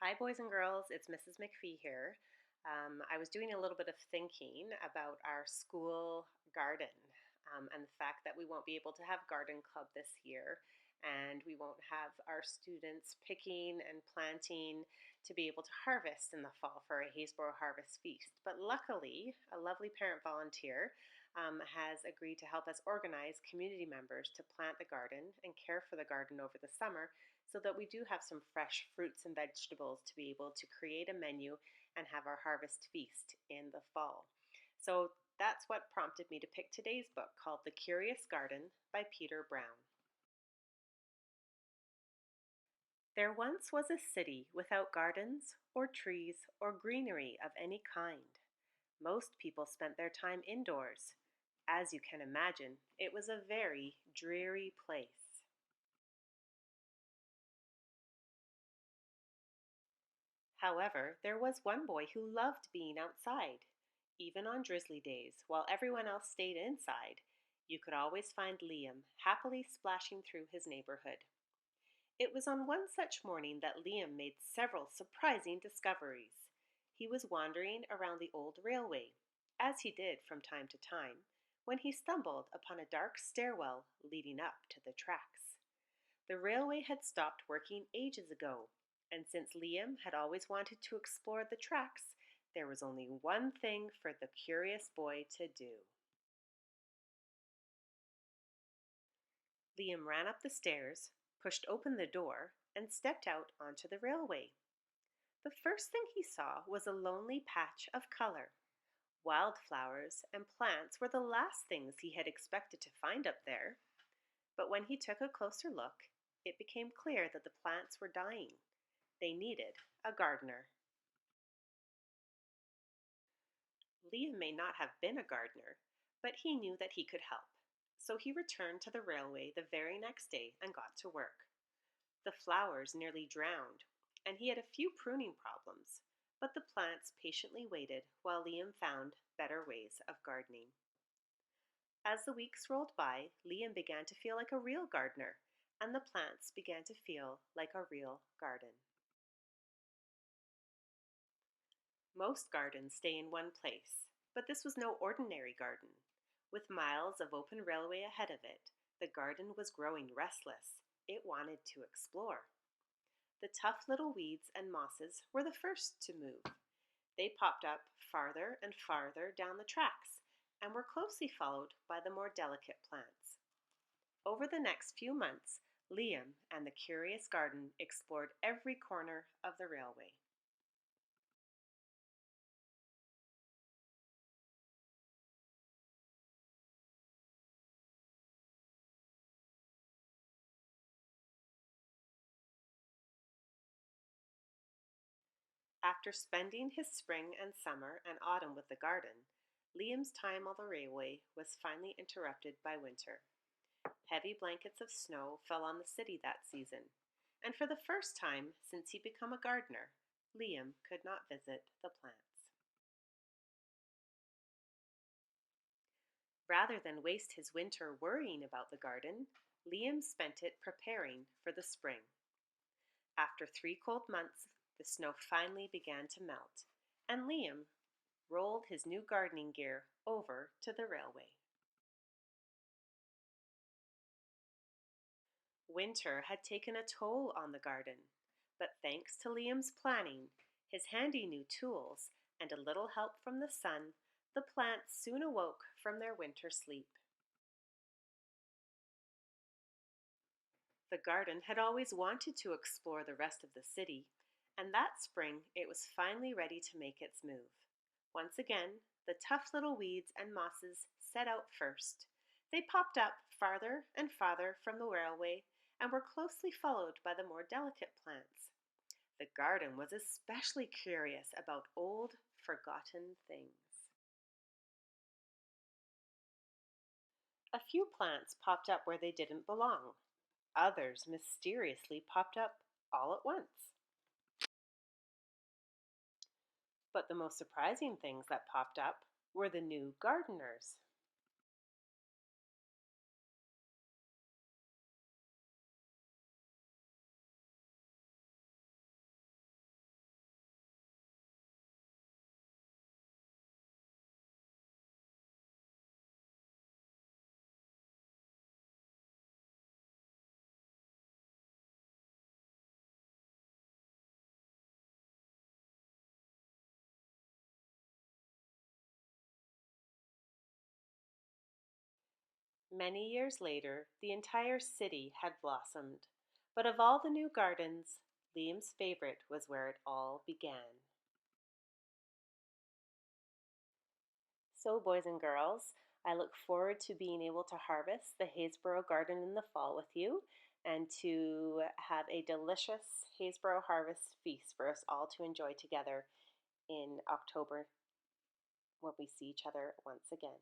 Hi, boys and girls. It's Mrs. McPhee here. I was doing a little bit of thinking about our school garden and the fact that we won't be able to have garden club this year, and we won't have our students picking and planting to be able to harvest in the fall for a Haysboro Harvest Feast. But luckily, a lovely parent volunteer has agreed to help us organize community members to plant the garden and care for the garden over the summer so that we do have some fresh fruits and vegetables to be able to create a menu and have our harvest feast in the fall. So that's what prompted me to pick today's book called The Curious Garden by Peter Brown. There once was a city without gardens or trees or greenery of any kind. Most people spent their time indoors. As you can imagine, it was a very dreary place. However, there was one boy who loved being outside. Even on drizzly days, while everyone else stayed inside, you could always find Liam happily splashing through his neighborhood. It was on one such morning that Liam made several surprising discoveries. He was wandering around the old railway, as he did from time to time, when he stumbled upon a dark stairwell leading up to the tracks. The railway had stopped working ages ago, and since Liam had always wanted to explore the tracks, there was only one thing for the curious boy to do. Liam ran up the stairs, pushed open the door, and stepped out onto the railway. The first thing he saw was a lonely patch of color. Wildflowers and plants were the last things he had expected to find up there. But when he took a closer look, it became clear that the plants were dying. They needed a gardener. Liam may not have been a gardener, but he knew that he could help. So he returned to the railway the very next day and got to work. The flowers nearly drowned, and he had a few pruning problems, but the plants patiently waited while Liam found better ways of gardening. As the weeks rolled by, Liam began to feel like a real gardener, and the plants began to feel like a real garden. Most gardens stay in one place, but this was no ordinary garden. With miles of open railway ahead of it, the garden was growing restless. It wanted to explore. The tough little weeds and mosses were the first to move. They popped up farther and farther down the tracks and were closely followed by the more delicate plants. Over the next few months, Liam and the curious garden explored every corner of the railway. After spending his spring and summer and autumn with the garden, Liam's time on the railway was finally interrupted by winter. Heavy blankets of snow fell on the city that season, and for the first time since he became a gardener, Liam could not visit the plants. Rather than waste his winter worrying about the garden, Liam spent it preparing for the spring. After 3 cold months, the snow finally began to melt, and Liam rolled his new gardening gear over to the railway. Winter had taken a toll on the garden, but thanks to Liam's planning, his handy new tools, and a little help from the sun, the plants soon awoke from their winter sleep. The garden had always wanted to explore the rest of the city, and that spring it was finally ready to make its move. Once again, the tough little weeds and mosses set out first. They popped up farther and farther from the railway and were closely followed by the more delicate plants. The garden was especially curious about old, forgotten things. A few plants popped up where they didn't belong. Others mysteriously popped up all at once. But the most surprising things that popped up were the new gardeners. Many years later, the entire city had blossomed, but of all the new gardens, Liam's favorite was where it all began. So, boys and girls, I look forward to being able to harvest the Haysboro garden in the fall with you and to have a delicious Haysboro harvest feast for us all to enjoy together in October when we see each other once again.